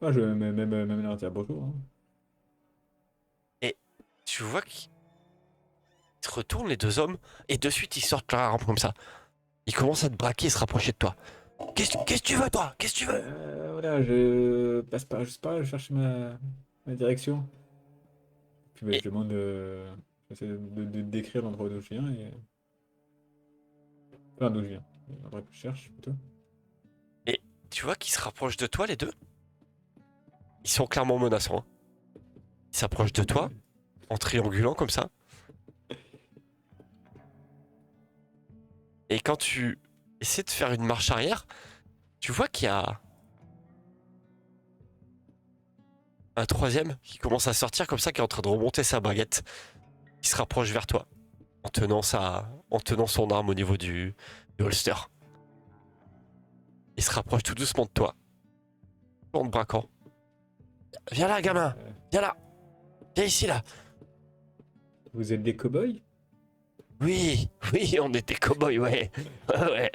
Ah, je vais même leur dire bonjour. Hein. Et tu vois qu'ils se retournent, les deux hommes, et de suite, ils sortent leur arme comme ça. Ils commencent à te braquer et se rapprocher de toi. Qu'est-ce que tu veux, toi? Qu'est-ce que tu veux? Voilà, je passe par, je sais pas, je cherche ma direction. Puis bah, je Et, demande, j'essaie de décrire l'endroit d'où je viens et enfin d'où je viens, l'endroit que je cherche plutôt. et tu vois qu'ils se rapprochent de toi, les deux. Ils sont clairement menaçants. Hein. Ils s'approchent de toi, Ouais. en triangulant comme ça. Et quand tu essaies de faire une marche arrière, tu vois qu'il y a un troisième qui commence à sortir comme ça, qui est en train de remonter sa baguette, qui se rapproche vers toi, en tenant son arme au niveau du holster. Il se rapproche tout doucement de toi, en te braquant. Viens là, gamin! Euh, Viens là! Viens ici, là! Vous êtes des cow-boys? Oui, oui, on était cow-boys, ouais. Ouais.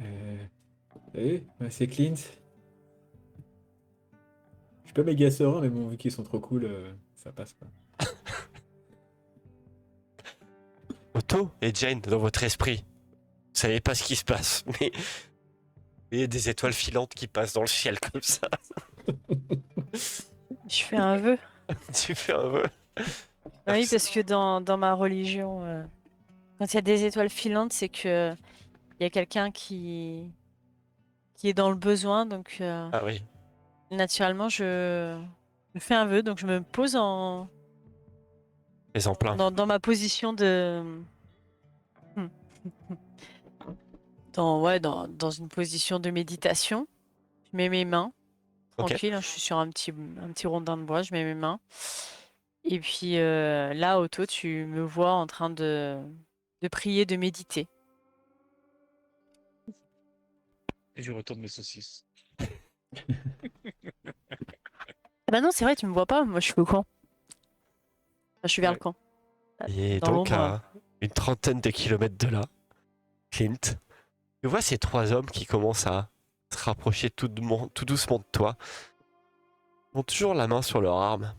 Euh, bah, c'est Clint. Je suis pas méga serein, mais bon, vu qu'ils sont trop cool, ça passe pas. Otto et Jane, dans votre esprit, vous savez pas ce qui se passe, mais il y a des étoiles filantes qui passent dans le ciel comme ça. Je fais un vœu. Tu fais un vœu. Ah oui, parce que dans ma religion, quand il y a des étoiles filantes, c'est que il y a quelqu'un qui est dans le besoin. Donc, Ah oui, naturellement, je fais un vœu. Donc, je me pose les en plein. dans ma position de. Hmm. Ouais, dans une position de méditation. Je mets mes mains, Ok. tranquille. Hein, je suis sur un petit rondin de bois. Je mets mes mains. Et puis là, Otto, tu me vois en train de prier, de méditer. Et je retourne mes saucisses. Ah bah non, c'est vrai, tu me vois pas. Moi, je suis au camp. Enfin, je suis vers le Ouais. camp. Et Dans donc, l'ombre. à une trentaine de kilomètres de là, Clint, tu vois ces trois hommes qui commencent à se rapprocher tout doucement de toi. Ils ont toujours la main sur leur arme.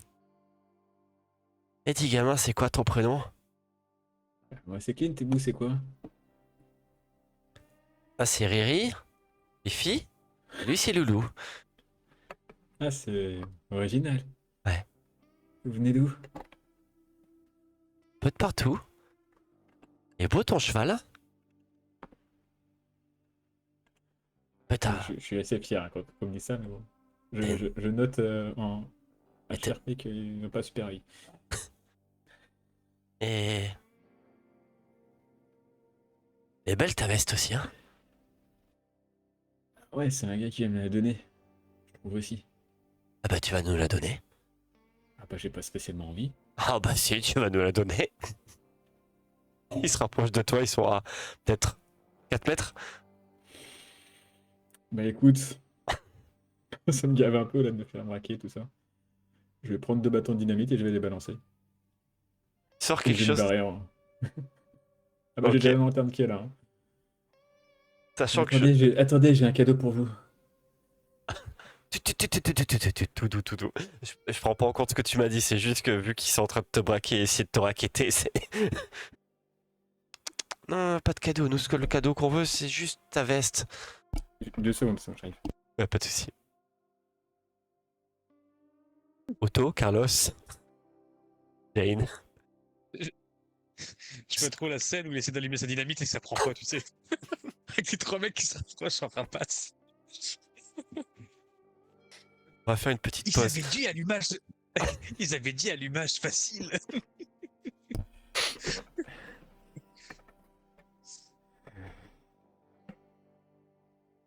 Et dis gamin, c'est quoi ton prénom? Moi, c'est Clint, et vous, c'est quoi? Ah, c'est Riri, Fifi, et lui c'est Loulou. Ah, c'est original. Ouais. Vous venez d'où? Peu de partout. Et beau ton cheval. Putain. Je suis assez fier hein, quand on me dit ça, mais bon. Et, Je note en et, HRP qu'ils n'ont pas super vie. et, et belle ta veste aussi, hein. Ouais, c'est un gars qui va me la donner, je trouve aussi. Ah bah tu vas nous la donner. Ah bah, j'ai pas spécialement envie. Ah bah si, tu vas nous la donner. Ils se rapprochent de toi, ils sont à peut-être 4 mètres. Bah écoute, ça me gave un peu là de me faire braquer, tout ça. Je vais prendre deux bâtons de dynamite et je vais les balancer. Sors Et quelque je vais me chose. barrer en... Ah bah j'ai Ok. déjà mon terme qui est là. Hein. Mais Sachant que je... attendez, j'ai un cadeau pour vous. Tout doux, tout doux. Je prends pas en compte ce que tu m'as dit, c'est juste que vu qu'ils sont en train de te braquer et essayer de te raqueter, c'est... Non, pas de cadeau. Nous, le cadeau qu'on veut, c'est juste ta veste. 2 secondes, ça j'arrive. Pas de soucis. Otto, Carlos, Jane. Je, je vois trop la scène où il essaie d'allumer sa dynamite et que ça prend pas, tu sais. Avec les trois mecs qui s'approchent en rapace. On va faire une petite Ils pause. avaient dit allumage. Ils avaient dit allumage facile.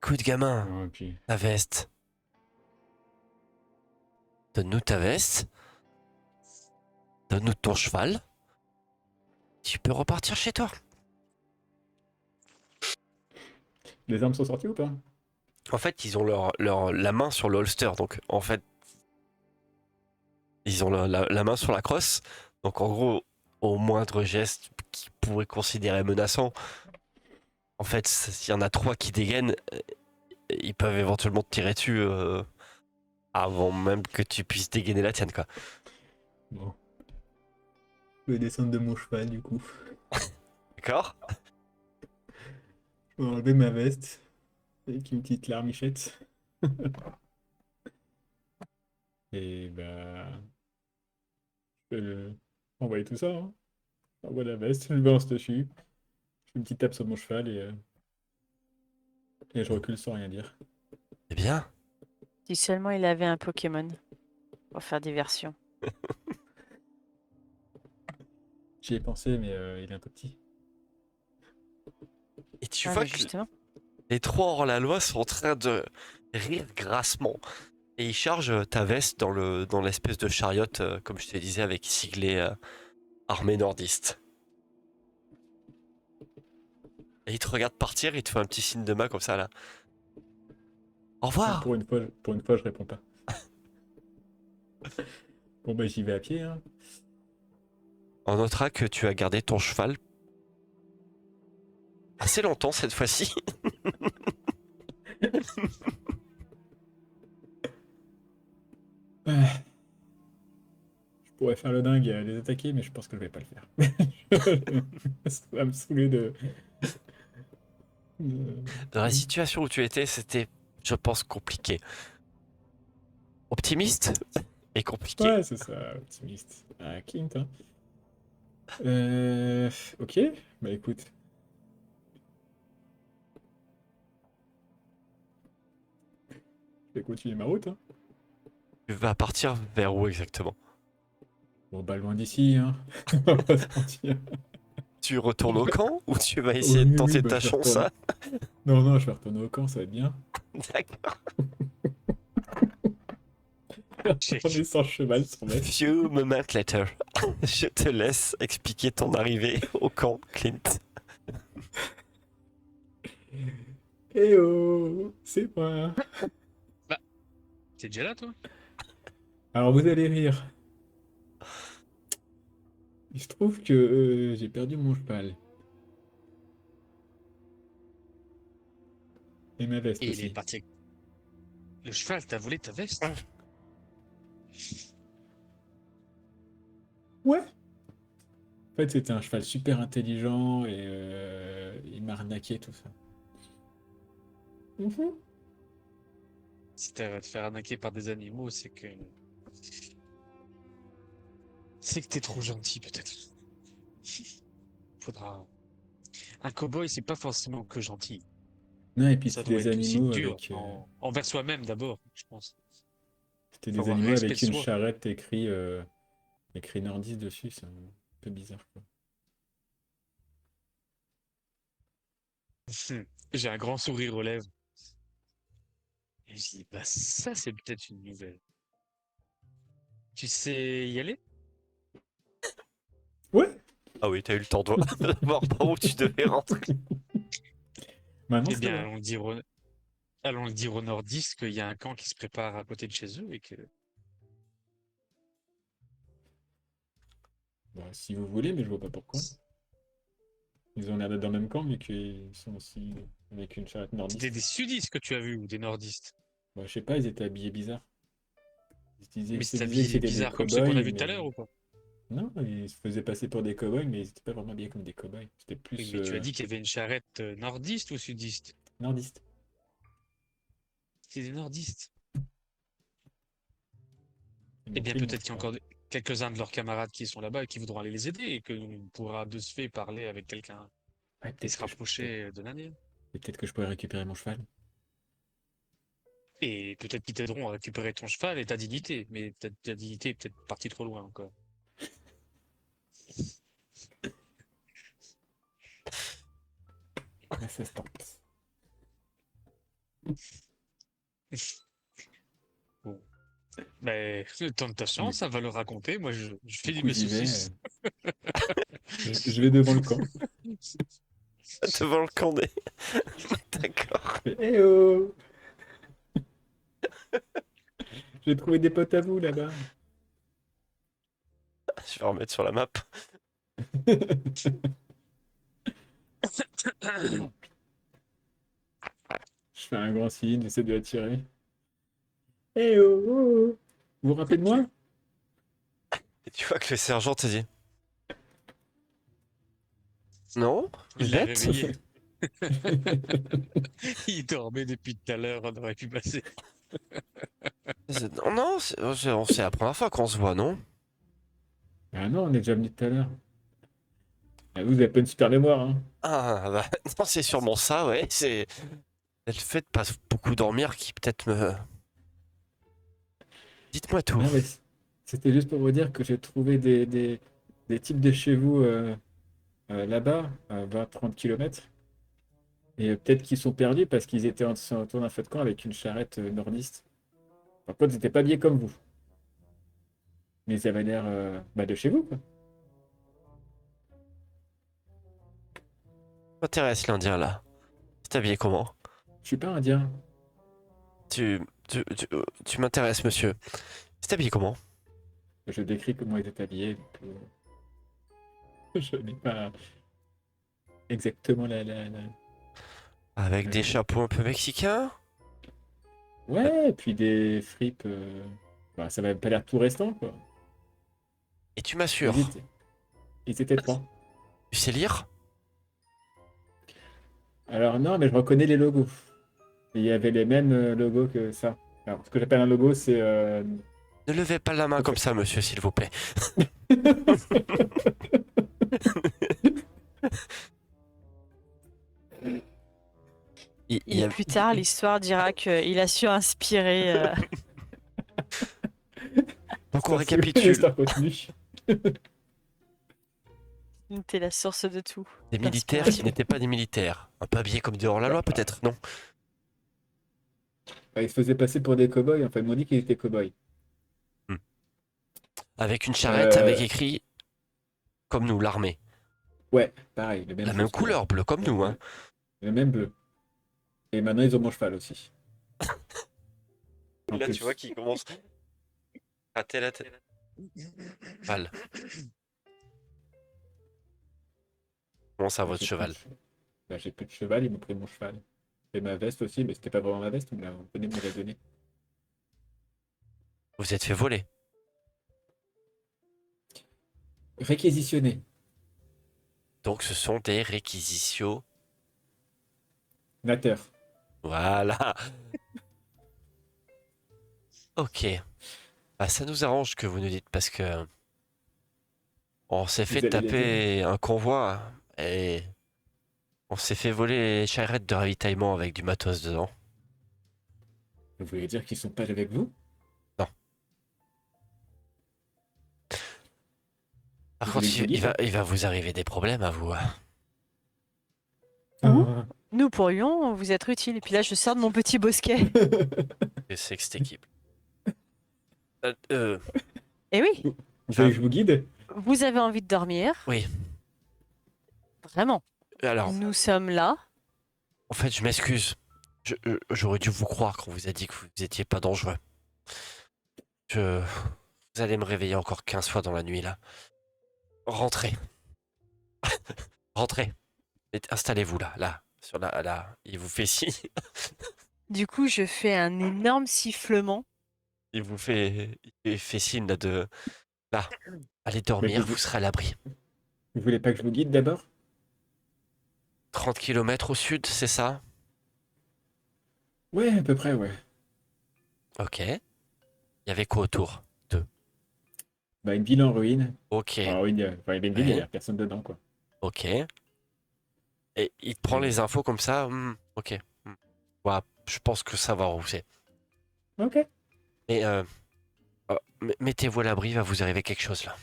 Coup de gamin, Non, et puis... ta veste. Donne-nous ta veste. Donne-nous ton cheval. Tu peux repartir chez toi. Les armes sont sorties ou pas? En fait, ils ont la main sur le holster. Donc, en fait, ils ont la main sur la crosse. Donc, en gros, au moindre geste qu'ils pourraient considérer menaçant, en fait, il y en a trois qui dégainent. ils peuvent éventuellement te tirer dessus avant même que tu puisses dégainer la tienne, quoi. Bon. Je vais descendre de mon cheval, du coup. D'accord? Je vais enlever ma veste avec une petite larmichette. Et bah, je vais envoyer tout ça. Hein. J'envoie la veste, je balance dessus. Je fais une petite tape sur mon cheval et je recule sans rien dire. C'est bien. Si seulement il avait un Pokémon pour faire diversion. J'y ai pensé, mais il est un peu petit. Et tu Ah, vois bah que justement. les trois hors-la-loi sont en train de rire grassement. Et ils chargent ta veste dans l'espèce de chariot, comme je te disais, avec siglé armée nordiste. Et ils te regardent partir, ils te font un petit signe de main comme ça là. Au revoir! Pour une fois, je réponds pas. Bon, bah, j'y vais à pied. Hein. On notera que tu as gardé ton cheval assez longtemps cette fois-ci. Ah, je pourrais faire le dingue et les attaquer, mais je pense que je vais pas le faire. Ça va me saouler de- Dans la situation où tu étais, c'était, je pense, compliqué. Optimiste et compliqué. Ouais, c'est ça, optimiste. Ah, Clint, hein. Ok, bah écoute. Je vais continuer ma route. Hein. Tu vas partir vers où exactement? Bon, bah loin d'ici, hein. On va pas se mentir. Tu retournes au camp ou tu vas Oui, essayer de oui, oui, tenter bah ta je vais chance retourner. hein? Non, non, je vais retourner au camp, ça va être bien. D'accord. Retourner sans cheval, sans veste. Few moments later. Je te laisse expliquer ton arrivée au camp, Clint. Eh oh, c'est moi. Bah, t'es déjà là, toi? Alors vous allez rire. Il se trouve que j'ai perdu mon cheval. Et ma veste Et il est aussi. parti avec le cheval, t'as volé ta veste? Ouais. En fait, c'était un cheval super intelligent et il m'a arnaqué tout ça. Mhm. Si t'as te faire arnaquer par des animaux, c'est que t'es trop gentil, peut-être. Faudra. Un cow-boy, c'est pas forcément que gentil. Non, et puis Ça c'était doit des être aussi animaux dur avec, envers soi-même d'abord, je pense. c'était Faut des avoir animaux respect avec de une soi. charrette écrit nordiste dessus. C'est un peu bizarre, quoi. J'ai un grand sourire aux lèvres. Et je dis, bah ça, c'est peut-être une nouvelle. Tu sais y aller? Ouais. Ah oui, t'as eu le temps de voir par où tu devais rentrer. Maintenant, Eh ça bien, va. allons le dire aux nordistes qu'il y a un camp qui se prépare à côté de chez eux et que. Bah, si vous voulez, mais je vois pas pourquoi. Ils ont l'air d'être dans le même camp, mais qu'ils sont aussi avec une charrette C'était nordiste. des sudistes que tu as vus ou des nordistes. Bah, je sais pas, ils étaient habillés bizarre. Ils Mais se c'est disaient que habillé c'était des bizarre comme ceux qu'on a cow-boys, vus tout à mais l'heure ou pas? non, ils se faisaient passer pour des cow-boys, mais ils étaient pas vraiment habillés comme des cow-boys. C'était Oui, plus mais tu as dit qu'il y avait une charrette nordiste ou sudiste? nordiste. C'est des nordistes. Ils Eh m'ont bien, pris mon peut-être qu'il y a cheval. encore quelques-uns de leurs camarades qui sont là-bas et qui voudront aller les aider et que l'on pourra de ce fait parler avec quelqu'un Ouais, et se rapprocher de l'Indien. peut-être que je pourrais récupérer mon cheval. Et peut-être qu'ils t'aideront à récupérer ton cheval et ta dignité. Mais ta dignité est peut-être partie trop loin encore. Ouais, ça se tente. Bon. Mais le temps de ta Du, chance, ça va le raconter. Moi, je du fais du coup, mes j'y vais. saucisses. Je vais devant le camp. Devant le camp des... D'accord. Je fais, eh oh! J'ai trouvé des potes à vous là-bas. Je vais remettre sur la map. Je fais un grand signe, j'essaie de l'attirer. Eh oh, oh, oh. Vous vous rappelez de moi? Et tu vois que le sergent te dit non, Il une l'a bête. réveillé. Il dormait depuis tout à l'heure, on aurait pu passer. Non, non, c'est la première fois qu'on se voit, non? Ah non, on est déjà venu tout à l'heure. Ah, vous avez pas une super mémoire, hein. Ah, bah, non, c'est sûrement ça, ouais. C'est le fait de pas beaucoup dormir qui peut-être me. Dites-moi tout. Non, mais c'était juste pour vous dire que j'ai trouvé des types de chez vous là-bas, à 20-30 km. Et peut-être qu'ils sont perdus parce qu'ils étaient autour d'un feu de camp avec une charrette nordiste. Par contre, ils n'étaient pas habillés comme vous. Mais ils avaient l'air bah, de chez vous, quoi. M'intéresse l'Indien là. Tu habillé comment? Je suis pas indien. Tu m'intéresses, monsieur. Tu habillé comment? Je décris comment ils étaient habillés. Donc, je n'ai pas exactement Avec des chapeaux un peu mexicains? Ouais, et puis des fripes. Bah, ça m'avait pas l'air tout restant, quoi. Et tu Ils m'assures. étaient, ils étaient trois. Tu sais lire? Alors non, mais je reconnais les logos. Et il y avait les mêmes logos que ça. Alors, ce que j'appelle un logo, c'est... Ne levez pas la main comme ça, monsieur, s'il vous plaît. Il y Et a- plus tard, l'histoire dira qu'il a su inspirer. Donc on Ça, c'est récapitule. l'histoire continue. T'es la source de tout. Des militaires qui L'inspiration. n'étaient pas des militaires. Un peu habillés comme des hors-la-loi, peut-être, non? Bah, ils se faisaient passer pour des cow-boys. Enfin, ils m'ont dit qu'ils étaient cow-boys. Avec une charrette avec Euh, écrit comme nous, l'armée. ouais, pareil. Le La même même chose que moi. couleur, bleu comme nous, hein. Le même bleu. Et maintenant, ils ont mon cheval aussi. En Là, plus. tu vois qu'il commence à la tête. Cheval. Comment ça, Bah, votre j'ai plus de cheval? bah, j'ai plus de cheval, ils m'ont pris mon cheval. Et ma veste aussi, mais c'était pas vraiment ma veste, on venait de me la donner. Vous vous êtes fait voler. Réquisitionné. Donc ce sont des réquisitions. Nateur. Voilà. Ok. Bah, ça nous arrange que vous nous dites parce que on s'est fait Vous allez les aider. taper un convoi et on s'est fait voler les charrettes de ravitaillement avec du matos dedans. Vous voulez dire qu'ils sont pas avec vous? Non. Par Vous contre, voulez que je vous guide? il va vous arriver des problèmes à vous. Ouh. Ah. Nous pourrions vous être utiles. Et puis là, je sors de mon petit bosquet. Que c'est que cette équipe. Et oui, Vous voulez que je vous guide? vous avez envie de dormir. Oui. Vraiment. Alors, Nous sommes là. en fait, je m'excuse. J'aurais dû vous croire quand vous a dit que vous n'étiez pas dangereux. Vous allez me réveiller encore 15 fois dans la nuit là. Rentrez. Rentrez. Installez-vous là, là, sur là. Il vous fait signe. Du coup, je fais un énorme sifflement. Il fait signe là de là. Allez Mais dormir, vous serez à l'abri. vous voulez pas que je vous guide d'abord? 30 km au sud, c'est ça? Ouais, à peu près, ouais. Ok. Il y avait quoi autour? Deux. Bah, une ville en ruine. Ok. Ah oui, enfin, il y a une ville, il y Ouais. a personne dedans, quoi. Ok. Et il te prend les infos comme ça? Ok. Ouais, je pense que ça va rousser. Ok. Mais mettez-vous à l'abri, il va vous arriver quelque chose là.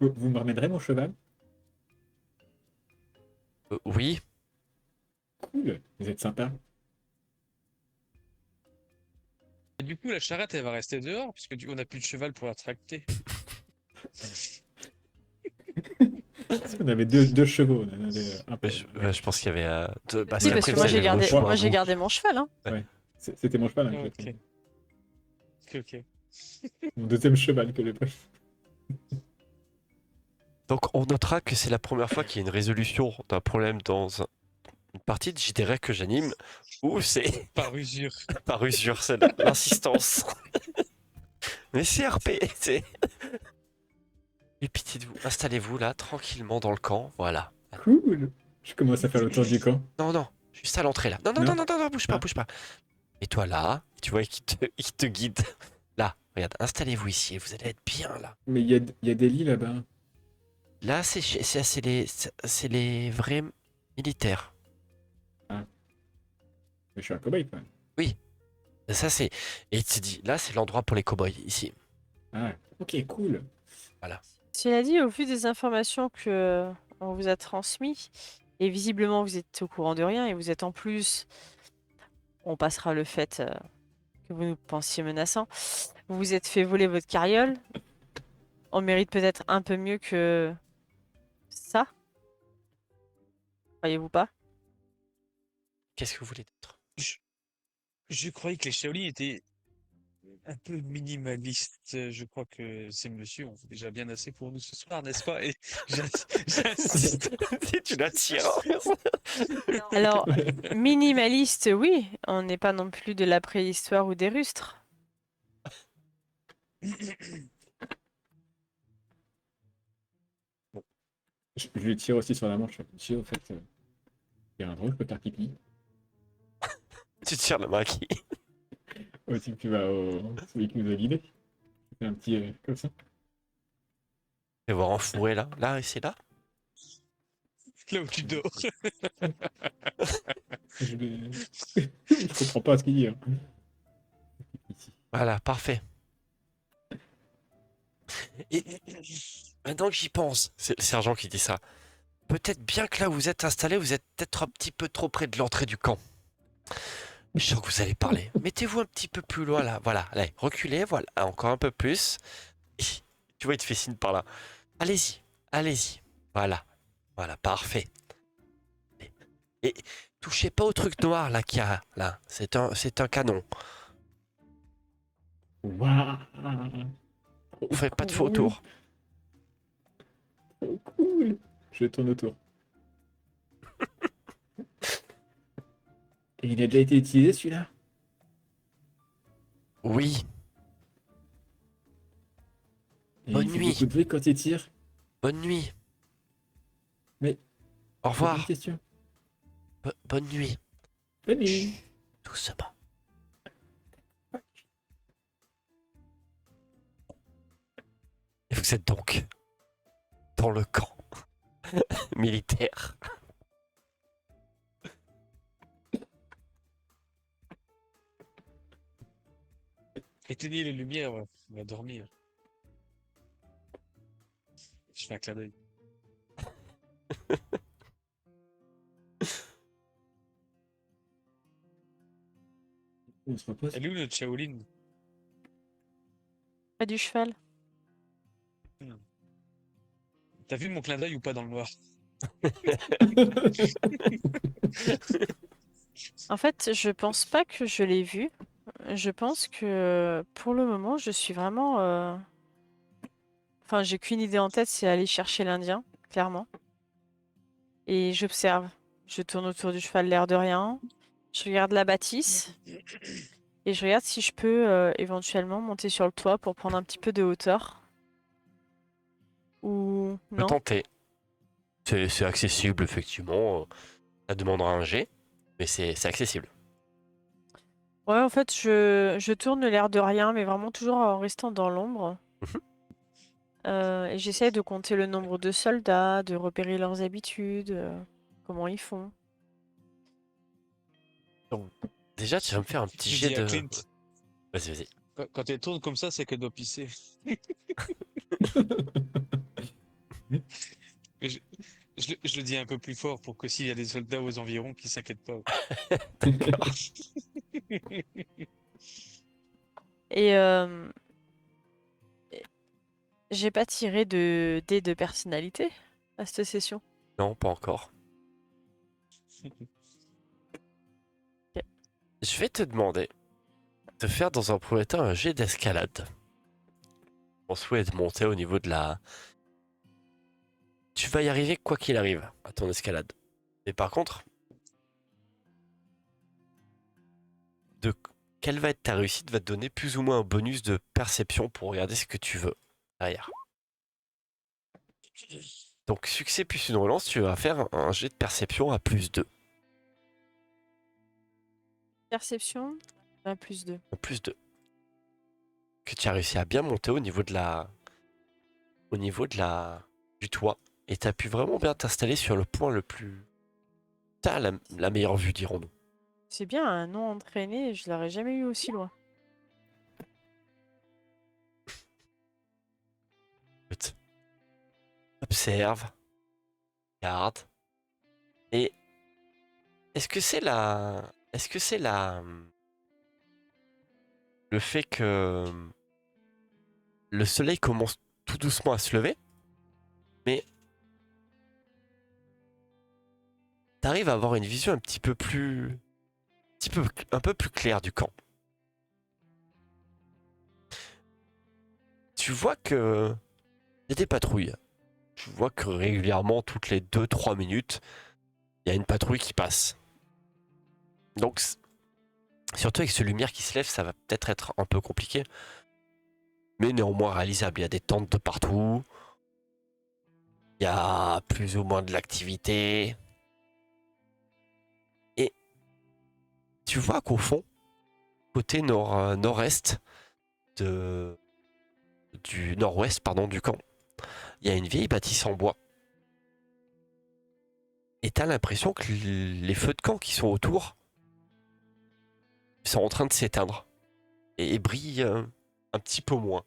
Vous me ramènerez mon cheval? Oui. Cool, vous êtes sympa. Et du coup, la charrette, elle va rester dehors, puisque on n'a plus de cheval pour la tracter. Parce qu'on avait deux chevaux. On en avait un peu. Je pense qu'il y avait deux. Parce Oui, Ouais, parce qu'après, que vous moi avez j'ai vos gardé, choix, moi j'ai vous. gardé mon cheval. Hein. C'était mon cheval, hein, Ah, exactement. Ok. Mon deuxième cheval que j'ai pris. Donc on notera que c'est la première fois qu'il y a une résolution d'un problème dans une partie de JDR que j'anime où c'est Par usure. par usure, c'est l'insistance. Mais c'est RP, c'est. Et pitié de vous, installez-vous là, tranquillement dans le camp, voilà. Cool. Je commence à faire le tour du camp. Non, non, juste à l'entrée là. Non, non, non, Non? non, non, non, bouge pas, Ah. bouge pas. Et toi là, tu vois il te guide. Là, regarde, installez-vous ici, vous allez être bien là. Mais il y a des lits là-bas. Là, c'est les vrais militaires. Mais je suis un cobaye quand même. Ça, c'est. Et il te dit, là, c'est l'endroit pour les cow-boys, ici. Ah, ok, cool. Cela dit, au vu des informations que on vous a transmises, et visiblement vous êtes au courant de rien, et vous êtes en plus, on passera le fait que vous nous pensiez menaçant, vous vous êtes fait voler votre carriole, on mérite peut-être un peu mieux que ça, croyez-vous pas? Qu'est-ce que vous voulez d'autre? Je croyais que les Shaolin étaient un peu minimalistes. Je crois que ces messieurs ont déjà bien assez pour nous ce soir, n'est-ce pas? Et j'insiste. Si tu la tires. Alors, minimaliste, oui, on n'est pas non plus de la préhistoire ou des rustres. Je lui tire aussi sur la manche. Monsieur, au fait, il y a un drôle, je peux faire pipi. Tu tires la main à qui? Aussi que tu vas au celui qui nous a guidés. Je fais un petit comme ça. Je vais voir enfourré là. Là, et c'est là. Là où tu dors. Je vais... je comprends pas ce qu'il dit. Hein. Ici. Voilà, parfait. Et maintenant que j'y pense, c'est le sergent qui dit ça. Peut-être bien que là où vous êtes installé, vous êtes peut-être un petit peu trop près de l'entrée du camp. Je sens que vous allez parler. Mettez-vous un petit peu plus loin là. Voilà, allez, reculez, voilà, encore un peu plus. Tu vois, il te fait signe par là. Allez-y, allez-y. Voilà, voilà, parfait. Et touchez pas au truc noir là qu'il y a là. C'est un canon. Waouh! On fait pas de faux tour. Trop cool! Je tourne autour. Et il a déjà été utilisé celui-là? Oui, Et Bonne il fait nuit. beaucoup de bruit quand il tire? bonne nuit. Mais- Au J'ai une revoir. question. Bonne nuit. Bonne nuit. Doucement. Et vous êtes donc dans le camp militaire. Éteignez les lumières, on va dormir. Je fais un clin d'œil. On se repose. Elle est où notre Shaolin? Pas du cheval. T'as vu mon clin d'œil ou pas dans le noir? En fait, je pense pas que je l'ai vu. Je pense que pour le moment, je suis vraiment. Enfin, j'ai qu'une idée en tête, c'est aller chercher l'Indien, clairement. Et j'observe. Je tourne autour du cheval, l'air de rien. Je regarde la bâtisse. Et je regarde si je peux éventuellement monter sur le toit pour prendre un petit peu de hauteur. Ou Peut non. tenter. C'est accessible, effectivement. Ça demandera un jet, mais c'est accessible. Ouais, en fait, je tourne l'air de rien, mais vraiment toujours en restant dans l'ombre. Et j'essaie de compter le nombre de soldats, de repérer leurs habitudes, comment ils font. Déjà, tu vas me faire un petit Je jet dis à de. Clint, Vas-y, vas-y. quand elle tourne comme ça, c'est qu'elle doit pisser. Mais je le dis un peu plus fort pour que s'il y a des soldats aux environs, qu'ils s'inquiètent pas. Et j'ai pas tiré de dés de personnalité à cette session. Non, pas encore. Je vais te demander de faire dans un premier temps un jet d'escalade. On souhaite monter au niveau de la. Tu vas y arriver quoi qu'il arrive à ton escalade. Mais par contre, de quelle va être ta réussite va te donner plus ou moins un bonus de perception pour regarder ce que tu veux derrière. Donc succès plus une relance, tu vas faire un jet de perception à +2. Perception, un +2. Un +2. Que tu as réussi à bien monter au niveau du toit. Et tu as pu vraiment bien t'installer sur le point le plus... T'as la meilleure vue, dirons-nous. C'est bien, un non entraîné, je l'aurais jamais eu aussi loin. Écoute, observe, regarde. Et est-ce que c'est le fait que le soleil commence tout doucement à se lever, mais t'arrives à avoir une vision un peu plus claire du camp. Tu vois que il y a des patrouilles. Tu vois que régulièrement, toutes les 2-3 minutes, il y a une patrouille qui passe. Donc, surtout avec ce lumière qui se lève, ça va peut-être être un peu compliqué. Mais néanmoins réalisable. Il y a des tentes de partout. Il y a plus ou moins de l'activité. Et tu vois qu'au fond, côté nord-est du nord-ouest pardon, du camp, il y a une vieille bâtisse en bois. Et t'as l'impression que les feux de camp qui sont autour sont en train de s'éteindre. Et brillent un petit peu moins.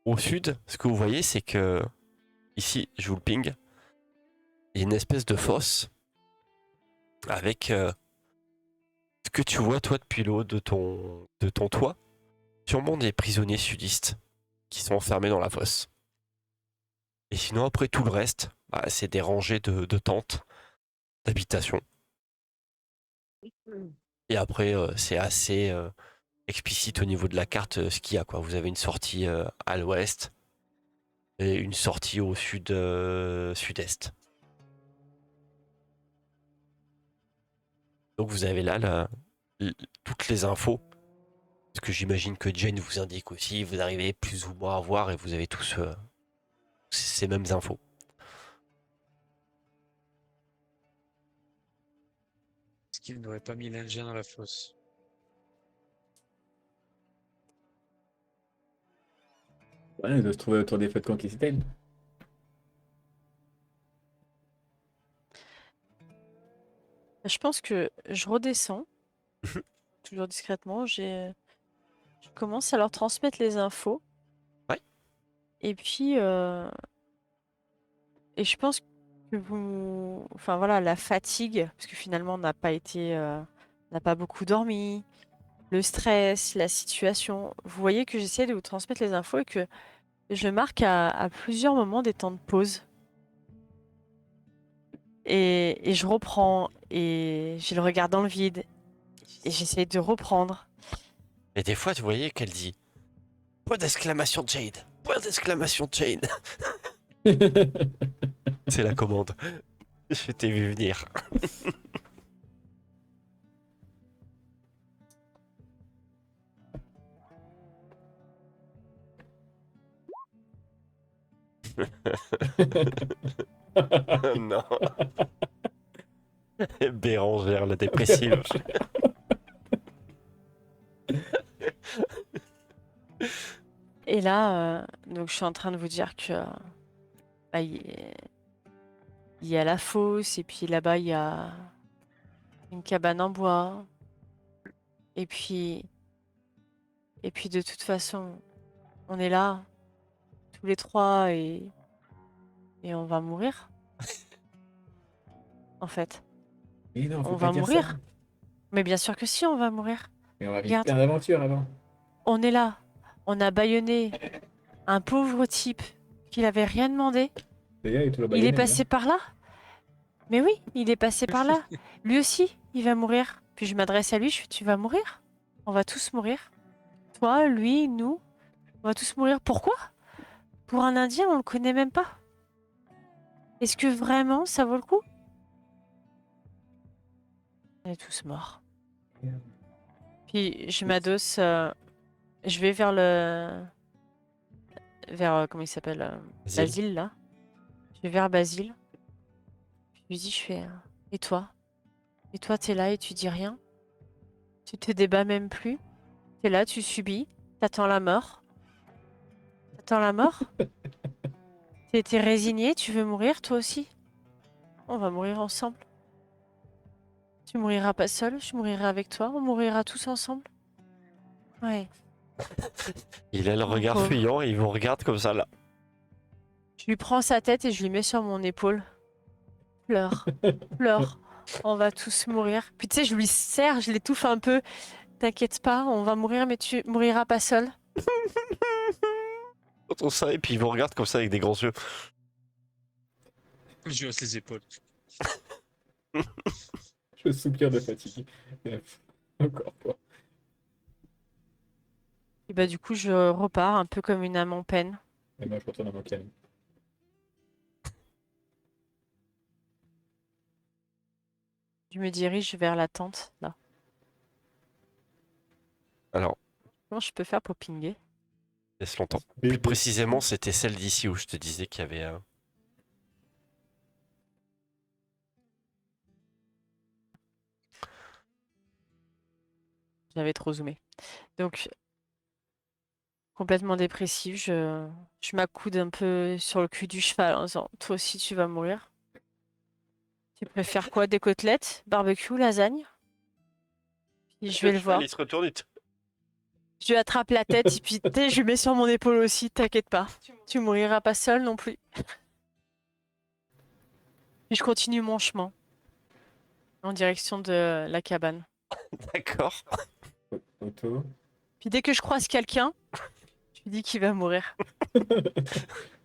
Au sud, ce que vous voyez, c'est que ici, je vous le ping, il y a une espèce de fosse avec ce que tu vois toi depuis le haut de ton toit, sûrement des prisonniers sudistes qui sont enfermés dans la fosse. Et sinon, après tout le reste, bah, c'est des rangées de tentes, d'habitations. Et après, c'est assez explicite au niveau de la carte ce qu'il y a, quoi. Vous avez une sortie à l'ouest et une sortie au sud-est. Donc vous avez là toutes les infos. Ce que j'imagine que Jane vous indique aussi. Vous arrivez plus ou moins à voir et vous avez tous ces mêmes infos. Est-ce qu'il n'aurait pas mis l'Indien dans la fosse? Ouais, il doit se trouver autour des feux de camp qui s'éteignent. Je pense que je redescends, toujours discrètement. Je commence à leur transmettre les infos. Ouais. Et puis, et je pense que enfin voilà, la fatigue, parce que finalement on n'a pas beaucoup dormi, le stress, la situation. Vous voyez que j'essaie de vous transmettre les infos et que je marque à plusieurs moments des temps de pause. Et je reprends, et j'ai le regard dans le vide, et j'essaie de reprendre. Et des fois, tu voyais qu'elle dit point d'exclamation Jade. Point d'exclamation Jade. C'est la commande. Je t'ai vu venir. Non. Bérangère la dépressive. Et là, donc je suis en train de vous dire que bah, il y a la fosse, et puis là-bas, il y a une cabane en bois. Et puis de toute façon, on est là, tous les trois, et on va mourir. En fait, Mais non, faut on pas va dire mourir. ça. Mais bien sûr que si, on va mourir. Mais on va vivre Regarde, plein d'aventures avant. on est là, on a bâillonné un pauvre type qui n'avait rien demandé. D'ailleurs, il est toujours Il est baïonné, passé par là. Mais oui, il est passé par là. Lui aussi, il va mourir. Puis je m'adresse à lui, je fais, tu vas mourir? On va tous mourir. Toi, lui, nous, on va tous mourir. Pourquoi? Pour un Indien, on le connaît même pas. Est-ce que vraiment ça vaut le coup? On est tous morts. Merde. Puis je m'adosse, je vais vers comment il s'appelle, Basile. Basile là. Je vais vers Basile. Je lui dis, je fais, et toi? Et toi, t'es là et tu dis rien? Tu te débats même plus? T'es là, tu subis? T'attends la mort? T'attends la mort? T'es résigné? Tu veux mourir toi aussi? On va mourir ensemble. Tu mouriras pas seul, je mourirai avec toi, on mourra tous ensemble. Ouais, Il a le mon regard pauvre. fuyant et il vous regarde comme ça là. Je lui prends sa tête et je lui mets sur mon épaule. Pleure, pleure. On va tous mourir. Puis tu sais, je lui serre, je l'étouffe un peu. T'inquiète pas, on va mourir, mais tu mouriras pas seul. Quand on ça, et puis il vous regarde comme ça avec des grands yeux. Je lui hausse les épaules. Je soupire de fatigue. Encore pas. Et bah du coup, je repars un peu comme une âme en peine. Et moi, je retourne à mon calme. Je me dirige vers la tente, là. Alors, Comment je peux faire pour pinguer? laisse longtemps. Mais- Plus précisément, c'était celle d'ici où je te disais qu'il y avait. J'avais trop zoomé. Donc, complètement dépressif, je m'accoude un peu sur le cul du cheval en disant, toi aussi tu vas mourir. Tu préfères quoi? Des côtelettes? Barbecue? Lasagne? Puis je vais le voir. Il se retourne et Je lui attrape la tête et puis tu sais, je lui mets sur mon épaule aussi, t'inquiète pas. Tu mouriras pas seul non plus. Puis je continue mon chemin en direction de la cabane. D'accord. Auto. Puis dès que je croise quelqu'un, je lui dis qu'il va mourir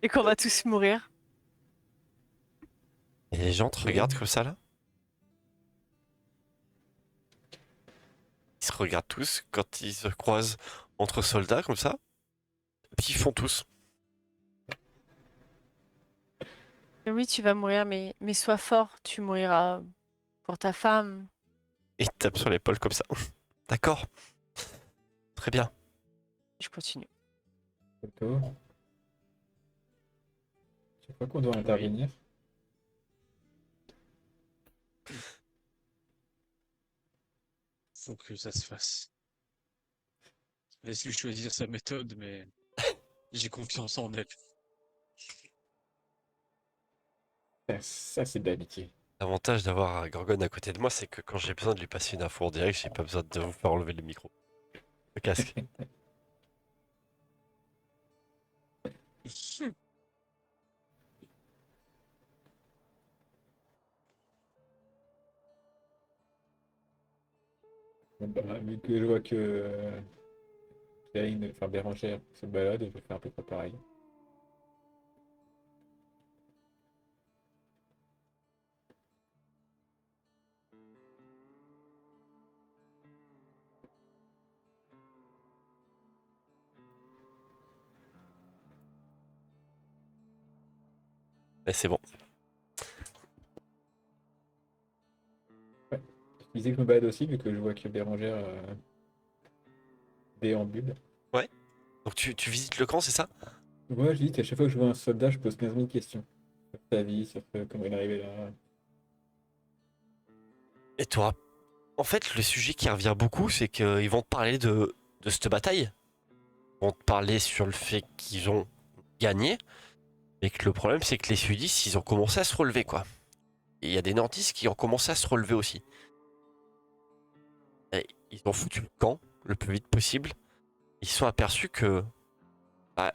et qu'on va tous mourir. Et les gens te regardent comme ça là. Ils se regardent tous quand ils se croisent entre soldats comme ça. Puis ils font tous. Et oui, tu vas mourir, mais sois fort, tu mouriras pour ta femme. Et ils te tapent sur l'épaule comme ça. D'accord. Très bien. Je continue. Auto. Je crois qu'on doit intervenir. Faut que ça se fasse. Laisse-lui choisir sa méthode, mais j'ai confiance en elle. Ça, c'est de l'amitié. L'avantage d'avoir Gorgone à côté de moi, c'est que quand j'ai besoin de lui passer une info en direct, j'ai pas besoin de vous faire enlever le micro. Le casque. Bon, bah, vu que je vois que Karine, enfin Bérangère se balade, je vais faire à peu près pareil. Mais c'est bon. Je disais que je me balade aussi, vu que je vois que Bérangère déambule. Ouais. Donc tu visites le camp, c'est ça? Moi, je dis qu'à chaque fois que je vois un soldat, je pose 15 000 questions. Sur sa vie, sur comment il est arrivé là. Et toi, en fait, le sujet qui revient beaucoup, c'est qu'ils vont te parler de cette bataille. Ils vont te parler sur le fait qu'ils ont gagné. Et que le problème, c'est que les sudistes, ils ont commencé à se relever, quoi. Et il y a des nordistes qui ont commencé à se relever aussi. Et ils ont foutu le camp le plus vite possible. Ils se sont aperçus que... bah,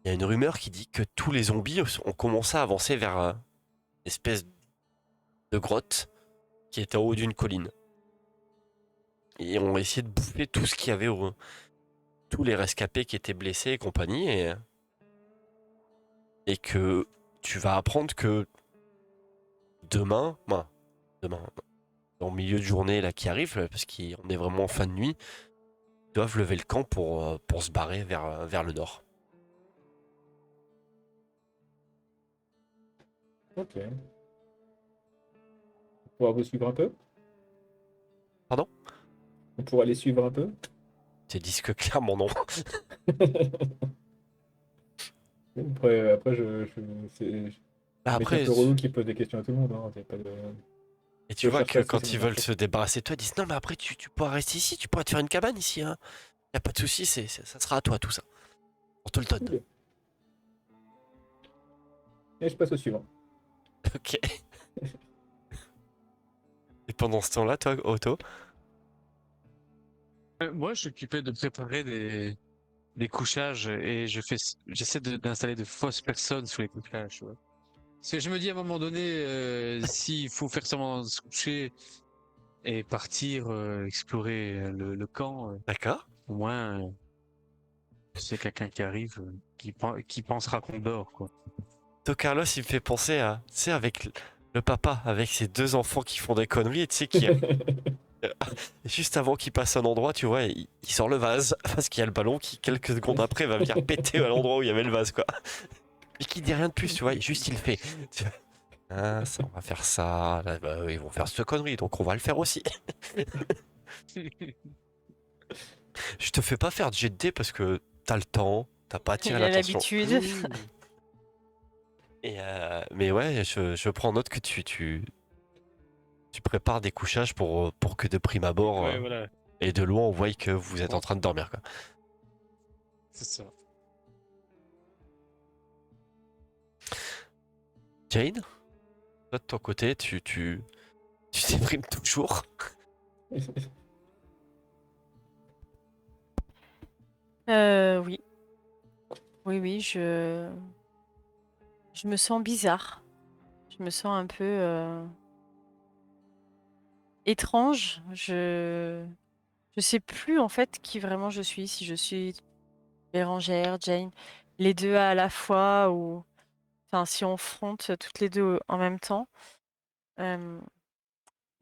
il y a une rumeur qui dit que tous les zombies ont commencé à avancer vers une espèce de grotte qui était en haut d'une colline. Et ont essayé de bouffer tout ce qu'il y avait, tous les rescapés qui étaient blessés et compagnie. Et que tu vas apprendre que demain, dans le milieu de journée là qui arrive, parce qu'on est vraiment en fin de nuit, ils doivent lever le camp pour se barrer vers le nord. Ok. On pourra vous suivre un peu? On pourra les suivre un peu. Tes disques clairement non. Après c'est Bah un mec un après, peu relou qui pose des questions à tout le monde. Hein. T'as pas de... et tu Je vois cherche que pas quand ils spécialement veulent d'infos. se débarrasser de toi, ils disent non mais après tu pourras rester ici, tu pourras te faire une cabane ici, hein. Y a pas de souci, ça sera à toi tout ça. On te le donne. Cool. Et je passe au suivant. Ok. Et pendant ce temps-là, toi, Otto, Moi, je suis occupé de préparer des couchages et j'essaie d'installer de fausses personnes sous les couchages. Tu vois. Parce que je me dis à un moment donné, s'il faut faire semblant de se coucher et partir explorer le camp, d'accord? au moins c'est quelqu'un qui arrive qui pensera qu'on dort, quoi. Otto Carlos, il me fait penser à, tu sais, avec le papa, avec ses deux enfants qui font des conneries, et tu sais, qui, juste avant qu'il passe un endroit, tu vois, il sort le vase, parce qu'il y a le ballon qui, quelques secondes après, va venir péter à l'endroit où il y avait le vase, quoi. Et qui dit rien de plus, tu vois, juste il le fait. Tu vois, ah, ça, on va faire ça, là, bah, ils vont faire cette connerie, donc on va le faire aussi. Je te fais pas faire de jet de dés parce que t'as le temps, t'as pas attiré Il a l'attention. l'habitude. Et mais ouais, je prends note que tu prépares des couchages pour que de prime abord Ouais, voilà, et de loin on voit que vous êtes en bon, train de dormir, quoi. c'est ça. Jane, toi de ton côté, tu déprimes toujours. Oui. Oui, oui, je me sens bizarre. Je me sens un peu étrange. Je sais plus en fait qui vraiment je suis, si je suis Bérangère, Jane, les deux à la fois ou enfin si on fronte toutes les deux en même temps. Euh,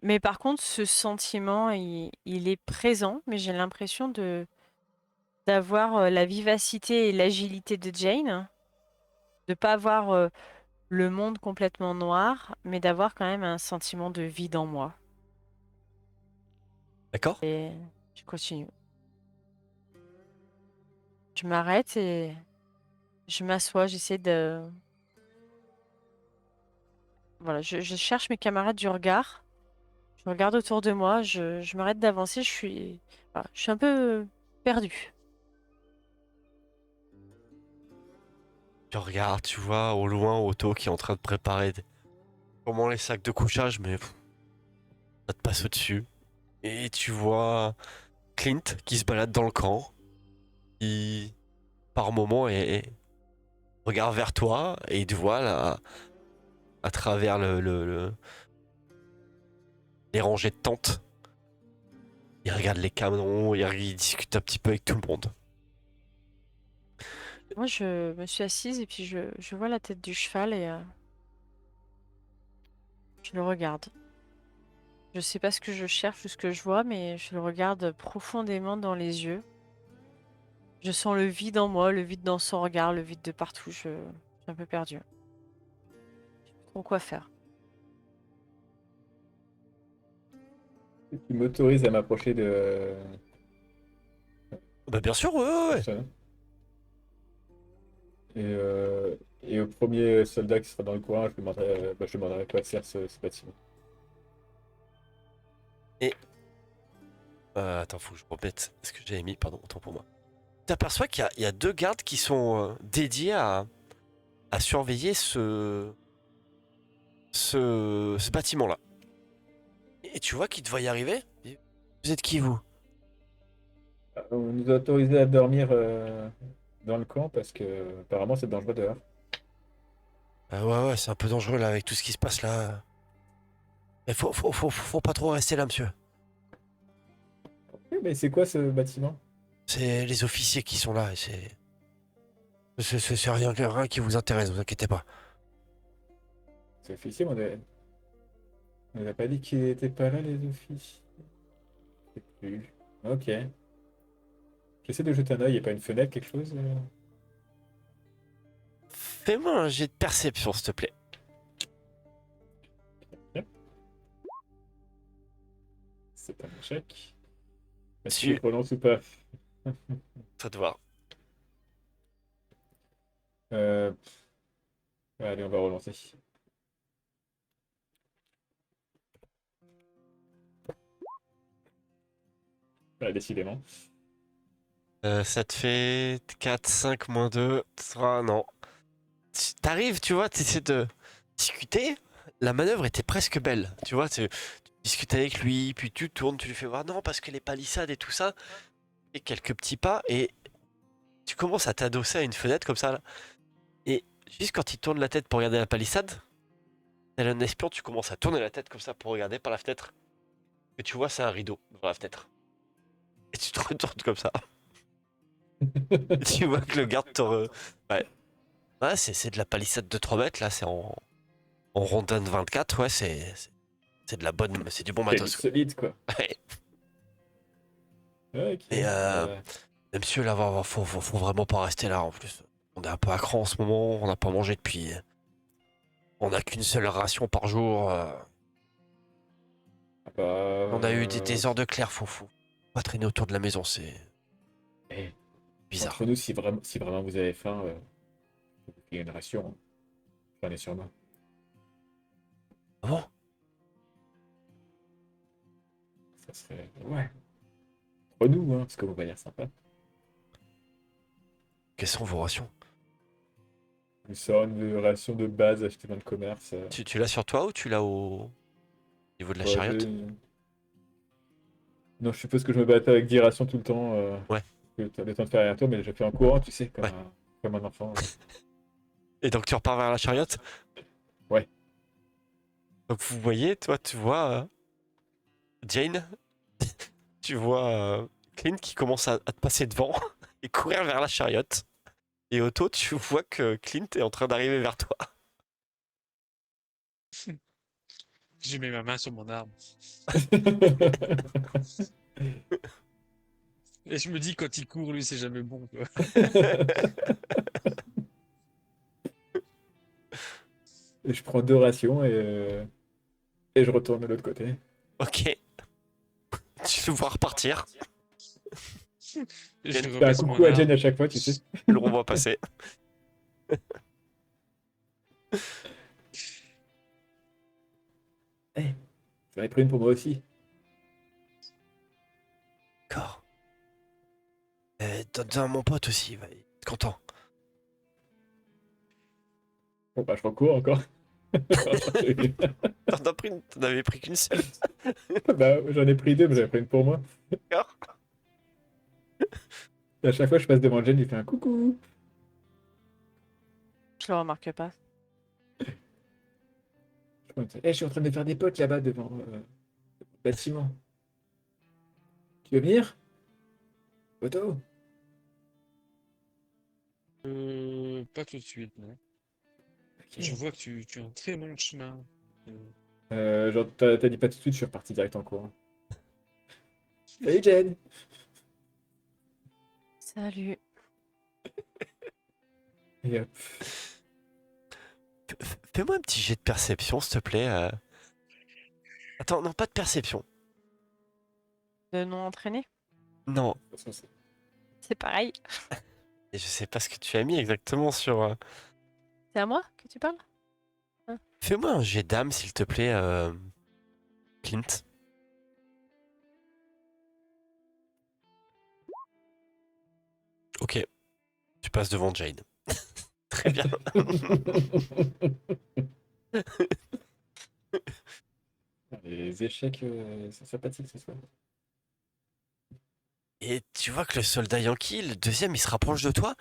mais par contre, ce sentiment, il est présent, mais j'ai l'impression d'avoir la vivacité et l'agilité de Jane, de pas avoir le monde complètement noir, mais d'avoir quand même un sentiment de vide en moi. D'accord? Et je continue. Je m'arrête et je m'assois, j'essaie de... Voilà, je cherche mes camarades du regard. Je regarde autour de moi, je m'arrête d'avancer, voilà, je suis un peu perdue. Tu regardes, tu vois au loin Otto qui est en train de préparer comment les sacs de couchage, mais ça te passe au-dessus. Et tu vois Clint qui se balade dans le camp, qui par moment regarde vers toi et il te voit là à travers les rangées de tentes. Il regarde les canons, il discute un petit peu avec tout le monde. Moi, je me suis assise et puis je vois la tête du cheval et je le regarde. Je sais pas ce que je cherche ou ce que je vois, mais je le regarde profondément dans les yeux. Je sens le vide en moi, le vide dans son regard, le vide de partout. Je suis un peu perdue. Je sais plus trop quoi faire. Tu m'autorises à m'approcher de Bah bien sûr, ouais, ouais, ouais. ça. Et au premier soldat qui sera dans le coin, je demanderai à quoi sert ce bâtiment. Et attends, faut que je remette ce que j'avais mis, pardon, autant pour moi. Tu aperçois qu'il y a deux gardes qui sont dédiés à surveiller ce bâtiment-là. Et tu vois qu'ils te voient y arriver. Vous êtes qui, vous? On nous a autorisé à dormir dans le camp parce que apparemment c'est dangereux dehors. Ah ouais, ouais, c'est un peu dangereux là avec tout ce qui se passe là. Mais faut pas trop rester là, monsieur. Oui, mais c'est quoi ce bâtiment? C'est les officiers qui sont là et c'est rien qui vous intéresse, vous inquiétez pas. C'est officier, on nous a pas dit qu'ils étaient pas là, les officiers. Je sais plus. Ok. J'essaie de jeter un œil, il n'y a pas une fenêtre, quelque chose? Fais-moi un jet de perception, s'il te plaît. Yep. C'est un échec. Est-ce Tu... qu'il relance ou pas? Toi de voir. Euh, Allez, on va relancer. Décidément. Ça te fait 4, 5, moins 2, 3, non. T'arrives, tu vois, tu essaies de discuter. La manœuvre était presque belle. Tu vois, tu discutes avec lui, puis tu tournes, tu lui fais voir non, parce que les palissades et tout ça. Et quelques petits pas, et tu commences à t'adosser à une fenêtre comme ça, là. Et juste quand il tourne la tête pour regarder la palissade, tel un espion, tu commences à tourner la tête comme ça pour regarder par la fenêtre. Et tu vois, c'est un rideau devant la fenêtre. Et tu te retournes comme ça. Et tu vois que le garde te Ouais, ouais c'est de la palissade de 3 mètres, là, c'est en rondin de 24, ouais, c'est de la bonne, c'est du bon C'est matos. solide, quoi. Ouais. Ouais, ok. Et monsieur, là, faut vraiment pas rester là, en plus. On est un peu à cran en ce moment, on n'a pas mangé depuis... On n'a qu'une seule ration par jour. On a eu des heures de clair, faut pas traîner autour de la maison, c'est eh, bizarre. entre nous, si vraiment vous avez faim, il y a une ration. Hein. J'en ai sur moi. Ah bon? Ça serait. Ouais. Entre nous, hein, parce que vous va l'air sympa. Quelles sont vos rations? Nous sommes une ration de base achetée dans le commerce. Tu l'as sur toi ou tu l'as au niveau de la Ouais, chariote? non, je suppose que je me battais avec 10 rations tout le temps. Ouais, Le temps de faire un tour, mais j'ai fait en courant, tu sais, ouais. comme un enfant. Et donc tu repars vers la chariote? Ouais. Donc vous voyez, toi tu vois Jane, tu vois Clint qui commence à te passer devant et courir vers la chariote. Et Otto, tu vois que Clint est en train d'arriver vers toi. Je mets ma main sur mon arme. Et je me dis, quand il court, lui, c'est jamais bon, quoi. Et je prends 2 rations et je retourne de l'autre côté. Ok, tu le vois repartir. Et Et je Je fais un rebaisse mon coucou à Jen arme. à chaque fois, tu sais. le revois passer. Eh, j'en ai pris une pour moi aussi. D'accord. Donne-en à mon pote aussi, il va être content. Bon, bah, je recours encore. T'en avais pris qu'une seule. Bah, j'en ai pris 2, mais j'en ai pris une pour moi. D'accord. Et à chaque fois, je passe devant Jen, il fait un coucou. Je le remarque pas. Je suis en train de faire des potes là-bas devant le bâtiment. Tu veux venir? Otto? Pas tout de suite, non. Ok. Je vois que tu es en très bon chemin. Genre, t'as dit pas tout de suite, je suis reparti direct en courant. Salut Jen! Salut. Et hop. Fais-moi un petit jet de perception, s'il te plaît. Attends, non, pas de perception. De non entraîné? Non, De toute façon, C'est pareil. et je sais pas ce que tu as mis exactement sur. C'est à moi que tu parles? Hein. Fais-moi un jet d'âme, s'il te plaît, Clint. Ok, tu passes devant Jane. Très bien. Les échecs sont sympathiques ce soir. Et tu vois que le soldat Yankee, le deuxième, il se rapproche de toi,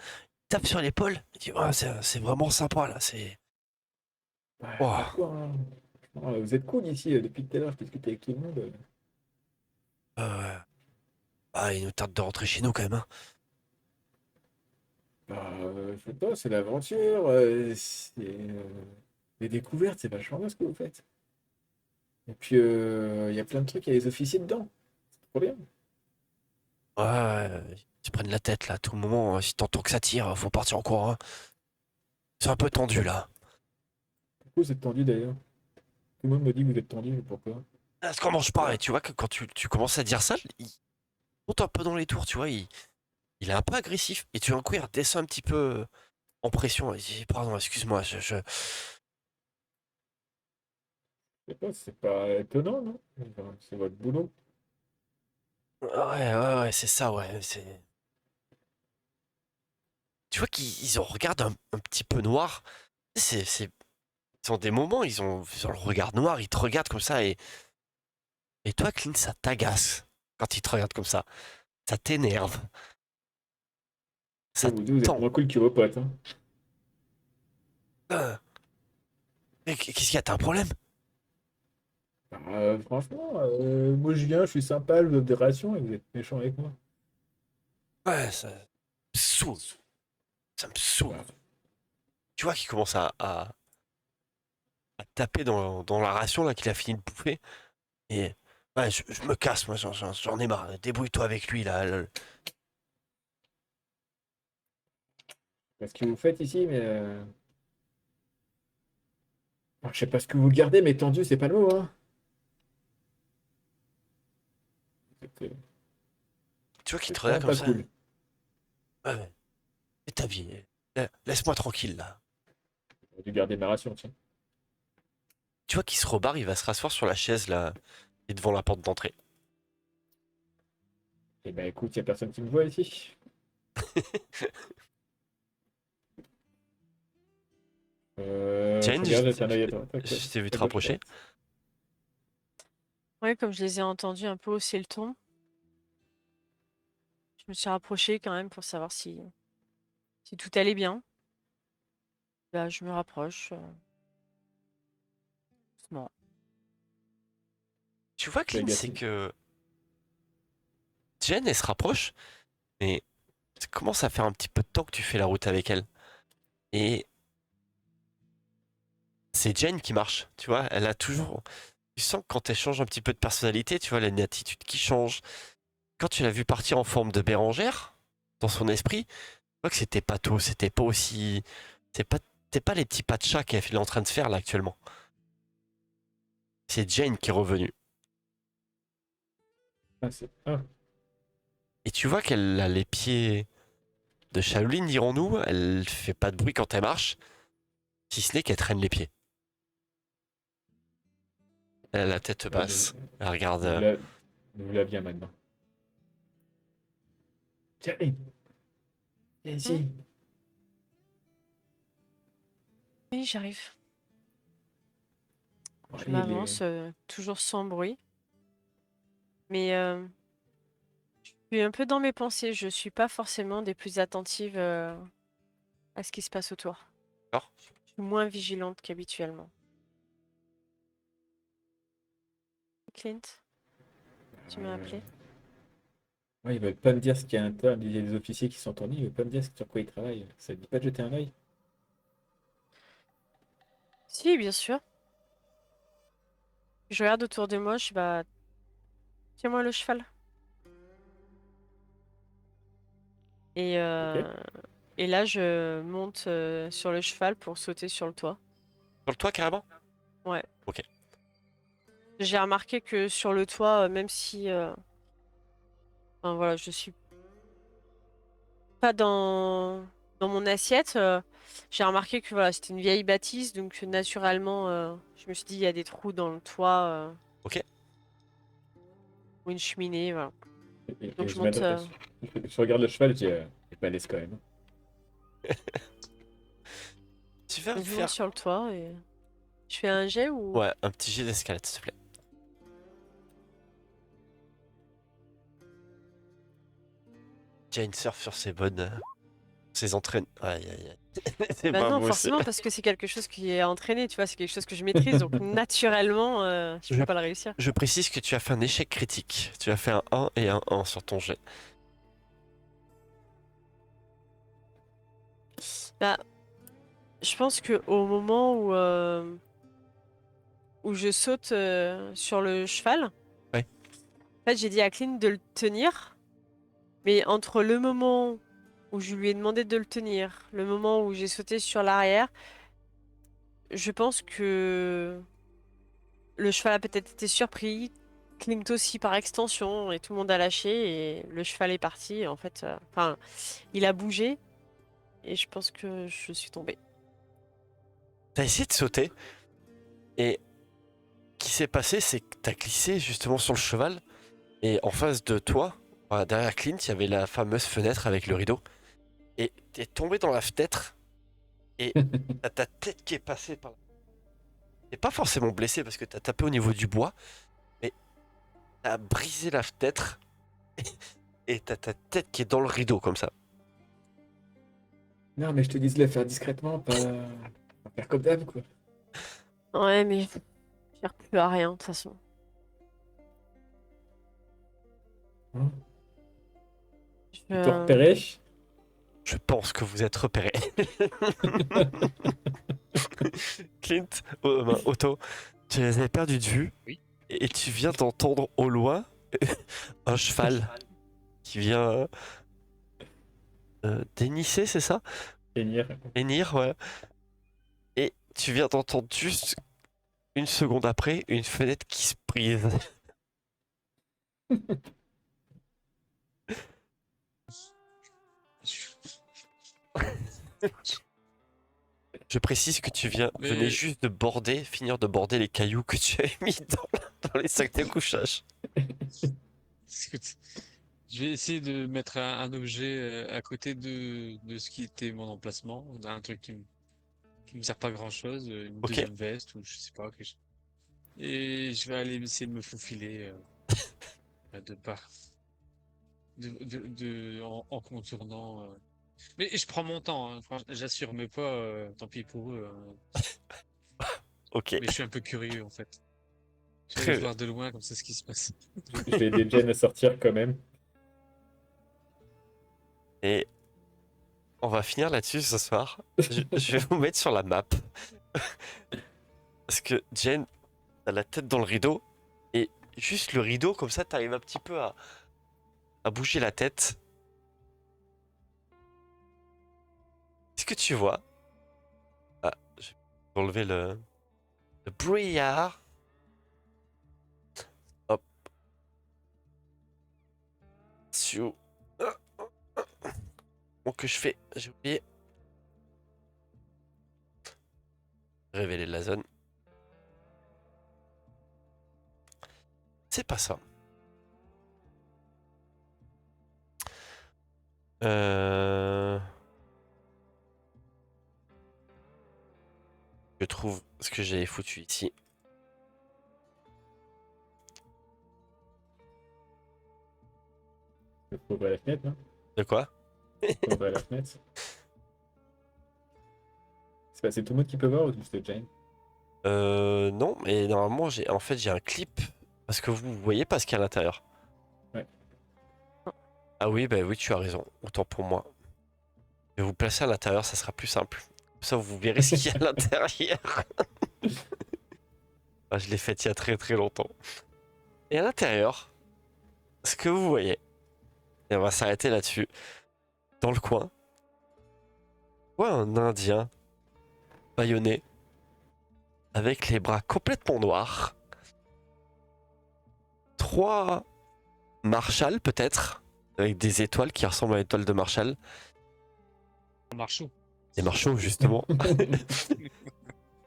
tape sur l'épaule, il dit oh, c'est vraiment sympa là, c'est. Ouais, pas Wow. quoi, hein. Vous êtes cool ici, depuis tout à l'heure, je discute avec tout le monde. Ah, il nous tarde de rentrer chez nous quand même. Hein. Bah, je sais pas, c'est l'aventure, c'est les découvertes, c'est vachement bien ce que vous faites. Et puis, il y a plein de trucs, il y a les officiers dedans. C'est trop bien. Ouais, ils se prennent la tête là, à tout moment. Si t'entends que ça tire, faut partir en courant. Hein. C'est un peu tendu là. Pourquoi vous êtes tendu d'ailleurs? Tout le monde me dit que vous êtes tendu, mais pourquoi? Est-ce qu'on mange pas? Et tu vois que quand tu commences à dire ça, il monte un peu dans les tours, tu vois, il est un peu agressif. Et tu vois, un coup, il redescend un petit peu en pression. Il dit, pardon, excuse-moi, Je sais pas, c'est pas étonnant, non? Enfin, c'est votre boulot. Ouais, c'est ça, ouais. Tu vois qu'ils en regardent un petit peu noir. Ils ont des moments, ils ont le regard noir, ils te regardent comme ça. Et toi, Clint, ça t'agace quand ils te regardent comme ça. Ça t'énerve. Ça te Vous êtes tend. moins cool que vos potes, hein. Euh, Qu'est-ce qu'il y a? T'as un problème? Bah, franchement, moi je viens, je suis sympa, je vous offre des rations et vous êtes méchants avec moi. Ouais, ça me saoule. Ça me saoule. Bah, Tu vois qu'il commence à taper dans la ration là qu'il a fini de bouffer. Et ouais, je me casse, moi, j'en ai marre. Débrouille-toi avec lui là. parce que vous faites ici, mais alors, je sais pas ce que vous gardez, mais tendu, c'est pas le mot, hein. C'est Tu vois qu'il c'est te vraiment regarde comme pas ça. cool. Ouais, c'est ta vie. Laisse-moi tranquille là. J'aurais dû garder ma ration, tiens. Tu vois qu'il se rebarre, il va se rasseoir sur la chaise là, et devant la porte d'entrée. Et bah écoute, y a personne qui me voit ici. Je Jane, regarde, jette un œil à droite, je t'ai vu te à gauche, à rapprocher. droite. Ouais, comme je les ai entendus un peu hausser le ton, je me suis rapprochée quand même pour savoir si tout allait bien. Bah, je me rapproche doucement. Tu vois, C'est Clint, c'est négatif. que Jen, elle se rapproche, mais ça commence à faire un petit peu de temps que tu fais la route avec elle. Et c'est Jen qui marche, tu vois, elle a toujours... Tu sens que quand elle change un petit peu de personnalité, tu vois, elle a une attitude qui change. Quand tu l'as vu partir en forme de Bérangère, dans son esprit, tu vois que c'était pas tout, c'était pas aussi... C'est pas les petits pas de chat qu'elle est en train de faire là actuellement. C'est Jane qui est revenue. Ah, c'est... Ah, Et tu vois qu'elle a les pieds de Shaolin, dirons-nous. Elle fait pas de bruit quand elle marche, si ce n'est qu'elle traîne les pieds. Elle a la tête bah, basse. Elle regarde. nous la bien maintenant. Tiens, hé, viens Hmm. ici. Oui, j'arrive. Je Allez, m'avance, toujours sans bruit. Mais je suis un peu dans mes pensées. Je suis pas forcément des plus attentives à ce qui se passe autour. D'accord. Je suis moins vigilante qu'habituellement. Clint, tu m'as appelé? Ouais, ils veulent pas me dire ce qu'il y a à l'intérieur. Il y a des officiers qui sont tournés, ils veulent pas me dire sur quoi ils travaillent. Ça te dit pas de jeter un œil? Si, bien sûr. Je regarde autour de moi, je suis bah, tiens-moi le cheval. Et, Ok. et là, je monte sur le cheval pour sauter sur le toit. Sur le toit carrément. Ouais. Ok. J'ai remarqué que sur le toit, même si enfin, voilà, je suis pas dans mon assiette, j'ai remarqué que voilà, c'était une vieille bâtisse, donc naturellement, je me suis dit, il y a des trous dans le toit Ok. ou une cheminée, voilà. Donc Et je je monte m'adresse. Je regarde le cheval, je dis, il est balèze quand même. Tu vas me donc je monte faire. sur le toit et je fais un jet ou... Ouais, un petit jet d'escalade, s'il te plaît. Jane surfe sur ses bonnes. Ses entraînes. Aïe aïe aïe. C'est Bah pas non, beau, c'est. forcément, parce que c'est quelque chose qui est entraîné, tu vois, c'est quelque chose que je maîtrise, donc naturellement, je Je, peux pas le réussir. je précise que tu as fait un échec critique. Tu as fait un 1 et un 1 sur ton jet. Bah, je pense que au moment où je saute sur le cheval, en Ouais. fait, j'ai dit à Clint de le tenir, mais entre le moment où je lui ai demandé de le tenir, le moment où j'ai sauté sur l'arrière, je pense que le cheval a peut-être été surpris, Clint aussi par extension, et tout le monde a lâché, et le cheval est parti. Et en fait, enfin, il a bougé, et je pense que je suis tombée. T'as essayé de sauter, et ce qui s'est passé, c'est que t'as glissé justement sur le cheval, et en face de toi, voilà, derrière Clint, il y avait la fameuse fenêtre avec le rideau, et t'es tombé dans la fenêtre, et t'as ta tête qui est passée par là. T'es pas forcément blessé parce que t'as tapé au niveau du bois, mais t'as brisé la fenêtre, et t'as ta tête qui est dans le rideau comme ça. Non, mais je te dis de le faire discrètement, pas faire comme d'hab, quoi. Ouais, mais je sers plus à rien, de toute façon. Hein. Tu te Je... repérais? Je pense que vous êtes repéré. Clint, Otto, tu les avais perdu de vue, Oui. et tu viens d'entendre au loin un cheval qui vient d'Hénisser, c'est ça? Génial. Hennir, ouais. Et tu viens d'entendre juste une seconde après une fenêtre qui se brise. Je précise que tu venais Mais juste de finir de border les cailloux que tu avais mis dans les sacs de couchage. écoute, je vais essayer de mettre un objet à côté de ce qui était mon emplacement. Un truc qui me sert pas à grand chose, une Ok. deuxième veste ou je sais pas. Et je vais aller essayer de me faufiler de part, en contournant. Mais je prends mon temps, hein, j'assure, mais pas, tant pis pour eux, hein. Ok. Mais je suis un peu curieux en fait. Je vais aller Très bien. voir de loin comme ça ce qui se passe. Je vais aider Jen à sortir quand même. Et on va finir là-dessus ce soir. Je vais vous mettre sur la map. Parce que Jen, t'as la tête dans le rideau. Et juste le rideau, comme ça, t'arrives un petit peu à bouger la tête. Est-ce que tu vois? Ah, je vais enlever le brouillard. Hop. Sur. Bon, que je fais? J'ai oublié. Révéler la zone. C'est pas ça. Euh... Je trouve ce que j'avais foutu ici. Faut ouvrir la fenêtre, hein. De quoi? Faut ouvrir la fenêtre. C'est tout le monde qui peut voir ou juste Jen? Non, mais normalement, j'ai un clip. Parce que vous voyez pas ce qu'il y a à l'intérieur. Ouais. Ah oui, bah oui, tu as raison. Autant pour moi. Je vais vous placer à l'intérieur, ça sera plus simple. Comme ça, vous verrez ce qu'il y a à l'intérieur. Ah, je l'ai fait il y a très très longtemps. Et à l'intérieur, ce que vous voyez, et on va s'arrêter là-dessus, dans le coin, voit un Indien bâillonné, avec les bras complètement noirs, 3 Marshall peut-être, avec des étoiles qui ressemblent à l'étoile de Marshall, Marchou. des marshaux justement,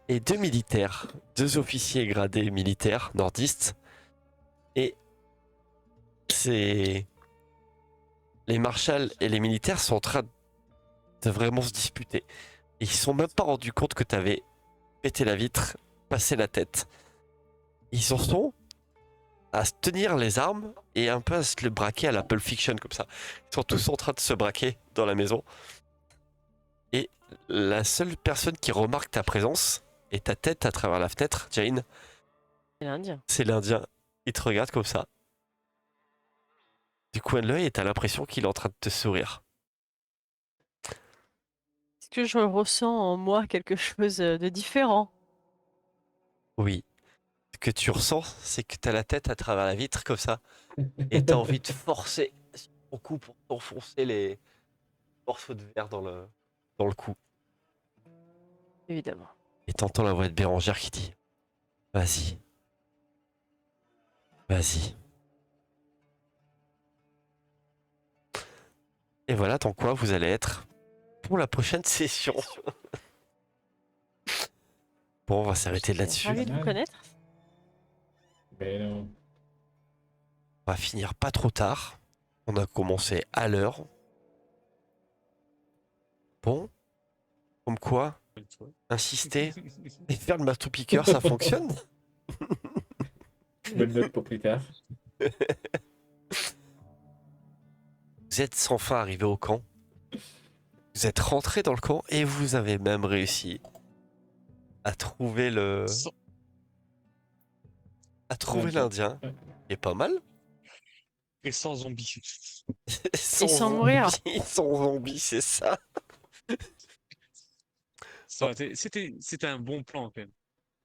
et 2 militaires, 2 officiers gradés militaires nordistes, et c'est... Les marshals et les militaires sont en train de vraiment se disputer. Et ils se sont même pas rendus compte que t'avais pété la vitre, passé la tête. Ils en sont à se tenir les armes et un peu à se le braquer à la Pulp Fiction comme ça. Ils sont tous en train de se braquer dans la maison. Et la seule personne qui remarque ta présence et ta tête à travers la fenêtre, Jane, C'est l'Indien. c'est l'Indien. Il te regarde comme ça. Du coin de l'œil et t'as l'impression qu'il est en train de te sourire. Est-ce que je ressens en moi quelque chose de différent? Oui. Ce que tu ressens, c'est que t'as la tête à travers la vitre comme ça. Et t'as envie de forcer au cou pour t'enfoncer les morceaux de verre dans le cou. Évidemment. Et t'entends la voix de Bérangère qui dit: Vas-y, Vas-y. Et voilà dans quoi vous allez être pour la prochaine session. Bon, on va s'arrêter là-dessus. Ravi de vous connaître. Mais non. On va finir pas trop tard. On a commencé à l'heure. Bon, comme quoi, insister et faire le marteau piqueur, ça fonctionne. Bonne note pour plus tard. Vous êtes enfin arrivé au camp. Vous êtes rentré dans le camp et vous avez même réussi à trouver Sans- l'Indien. Il est pas mal. Et sans zombies. sans mourir. Sans zombie, c'est ça. C'était un bon plan quand même.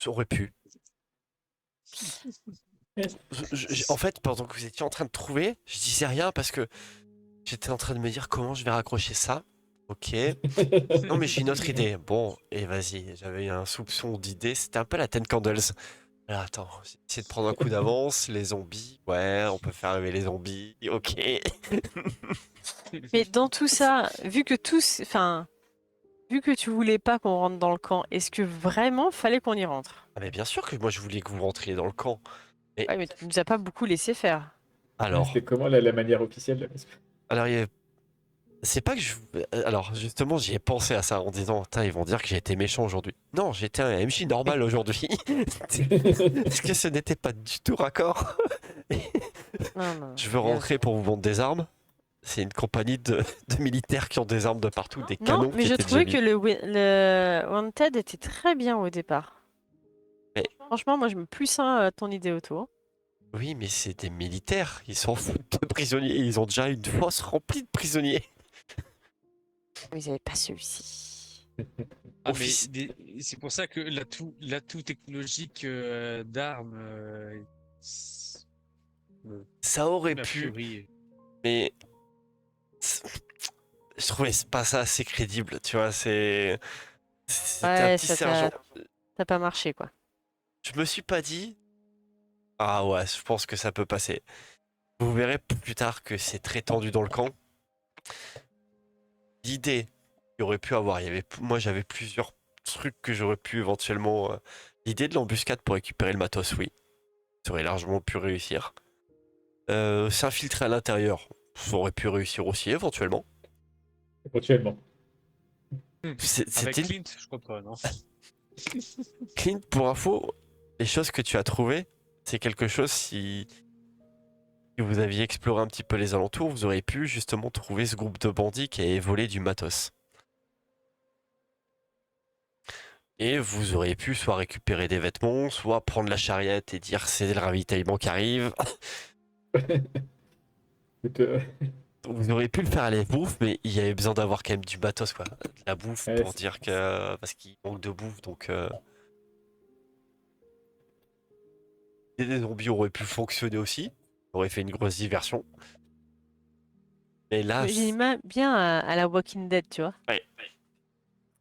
J'aurais pu. En fait, pendant que vous étiez en train de trouver, je disais rien parce que j'étais en train de me dire comment je vais raccrocher ça. Ok. Non, mais j'ai une autre idée. Bon, et vas-y, j'avais un soupçon d'idée. C'était un peu la Ten Candles. Alors attends, j'ai essayé de prendre un coup d'avance. Les zombies, ouais, on peut faire arriver les zombies. Ok. Mais dans tout ça, vu que vu que tu voulais pas qu'on rentre dans le camp, est-ce que vraiment fallait qu'on y rentre? Ah, mais bien sûr que moi je voulais que vous rentriez dans le camp. Ouais, mais tu nous as pas beaucoup laissé faire. Alors, C'était comment la manière officielle là, parce que- alors c'est pas que je. Alors, justement, j'y ai pensé à ça en disant, putain, ils vont dire que j'ai été méchant aujourd'hui. Non, j'étais un MJ normal aujourd'hui. Parce que ce n'était pas du tout raccord. Non, non. Je veux rentrer pour vous vendre des armes. C'est une compagnie de militaires qui ont des armes de partout, des canons Non, mais qui je étaient trouvais déjà que le Wanted était très bien au départ. Mais- Franchement, moi, je me plus ton idée autour. Oui, mais c'est des militaires. Ils s'en foutent de prisonniers. Ils ont déjà une fosse remplie de prisonniers. Mais ils avaient pas celui-ci. Ah, Office. c'est pour ça que l'atout technologique d'armes Ça aurait m'a pu, furie. mais je trouvais pas ça assez crédible. Tu vois, c'était un Ouais, petit sergent. ça n'a pas marché, quoi. Je me suis pas dit, ah ouais, je pense que ça peut passer. Vous verrez plus tard que c'est très tendu dans le camp. L'idée qu'il y aurait pu avoir, moi j'avais plusieurs trucs que j'aurais pu éventuellement. L'idée de l'embuscade pour récupérer le matos, oui, ça aurait largement pu réussir. S'infiltrer à l'intérieur, ça aurait pu réussir aussi éventuellement. Éventuellement. Avec C'était Clint, je crois pas, non? Clint, pour info, les choses que tu as trouvées, c'est quelque chose si vous aviez exploré un petit peu les alentours, vous auriez pu justement trouver ce groupe de bandits qui avait volé du matos. Et vous auriez pu soit récupérer des vêtements, soit prendre la charriette et dire c'est le ravitaillement qui arrive. Écoute, Vous auriez pu le faire à la bouffe, mais il y avait besoin d'avoir quand même du matos, quoi. De la bouffe Ouais, pour dire que. Parce qu'il manque de bouffe, donc. Et des zombies auraient pu fonctionner aussi. Ça aurait fait une grosse diversion. Mais là. J'imagine bien à la Walking Dead, tu vois. Ouais.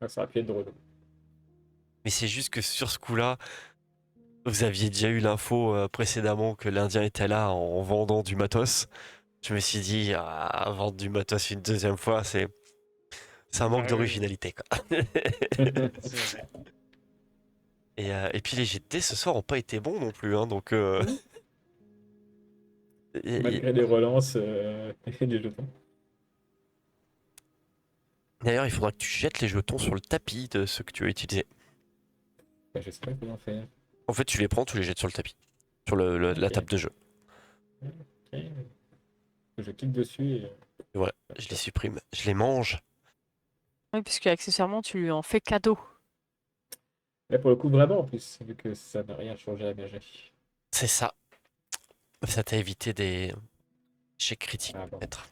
ça aurait pu être drôle. Mais c'est juste que sur ce coup-là, vous aviez déjà eu l'info précédemment que l'Indien était là en vendant du matos. Je me suis dit, ah, vendre du matos une deuxième fois, c'est un manque Ah, d'originalité, quoi. c'est vrai. Et puis les jets de dés ce soir ont pas été bons non plus, hein, donc. Malgré les relances et les jetons. D'ailleurs, il faudra que tu jettes les jetons sur le tapis de ceux que tu as utilisés. Bah, je sais pas comment faire. En fait, tu les prends, tu les jettes sur le tapis, sur la Ok. table de jeu. Ok. Je clique dessus et Et voilà, je les supprime, je les mange. Oui, puisque accessoirement, tu lui en fais cadeau. là pour le coup vraiment en plus, vu que ça n'a rien changé à ma magie. C'est ça. Ça t'a évité des échecs critiques, Ah bon. peut-être.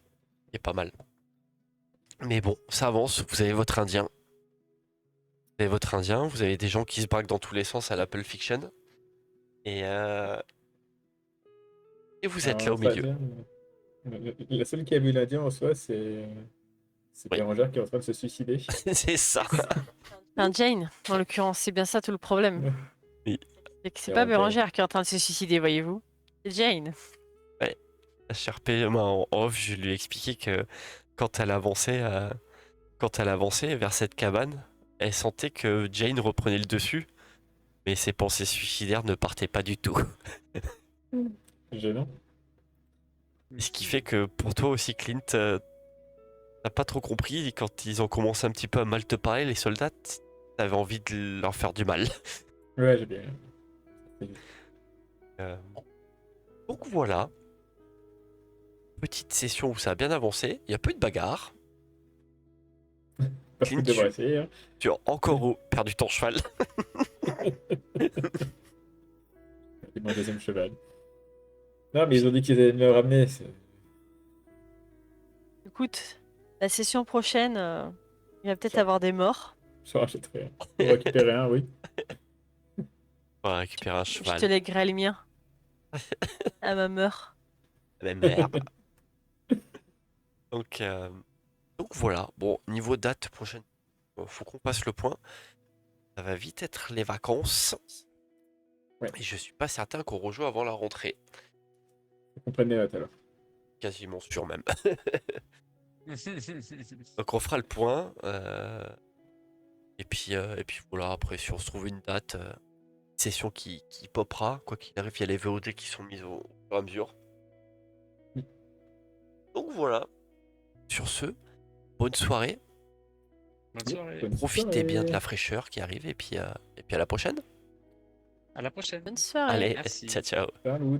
C'est pas mal. Mais bon, ça avance. Vous avez votre Indien. Vous avez votre Indien. Vous avez des gens qui se braquent dans tous les sens à l'Apple Fiction. Et vous êtes là au Alors, milieu. la seule qui a vu l'Indien en soi, c'est Oui. Bérangère qui est en train de se suicider. C'est ça. Enfin, Jane, en l'occurrence, c'est bien ça tout le problème. Oui. C'est que c'est pas Bérangère. Bérangère qui est en train de se suicider, voyez-vous. Jane. HRP, moi, en off, je lui ai expliqué que quand elle avançait, vers cette cabane, elle sentait que Jane reprenait le dessus, mais ses pensées suicidaires ne partaient pas du tout. Gênant. Ce qui fait que pour toi aussi, Clint, t'as pas trop compris quand ils ont commencé un petit peu à mal te parler, les soldats, t'avais envie de leur faire du mal. Ouais, j'ai bien. Euh, Donc voilà, petite session où ça a bien avancé, il y a peu de bagarres. Pas Clint, foutre de brasser. Hein. tu as encore perdu ton cheval. C'est mon deuxième cheval. Non, mais ils ont dit qu'ils allaient me le ramener. Écoute, la session prochaine, il va peut-être Ça. avoir des morts. Je rachèterai un. Pour récupérer un, oui. On va récupérer un Je te cheval. léguerai le mien. À ma mort. Même mère. Donc, voilà. Bon, niveau date prochaine, faut qu'on passe le point. Ça va vite être les vacances. Ouais. Et je suis pas certain qu'on rejoue avant la rentrée. On prenne les notes alors. Quasiment sûr même. Donc on fera le point. Et puis voilà, après si on se trouve une date, session qui popera, quoi qu'il arrive, il y a les VOD qui sont mises au fur et à mesure. Oui. Donc voilà. Sur ce, bonne soirée. Bonne soirée. Bonne Profitez soirée. bien de la fraîcheur qui arrive et puis à la prochaine. À la prochaine. Bonne soirée. Allez, Merci. ciao ciao. Salut.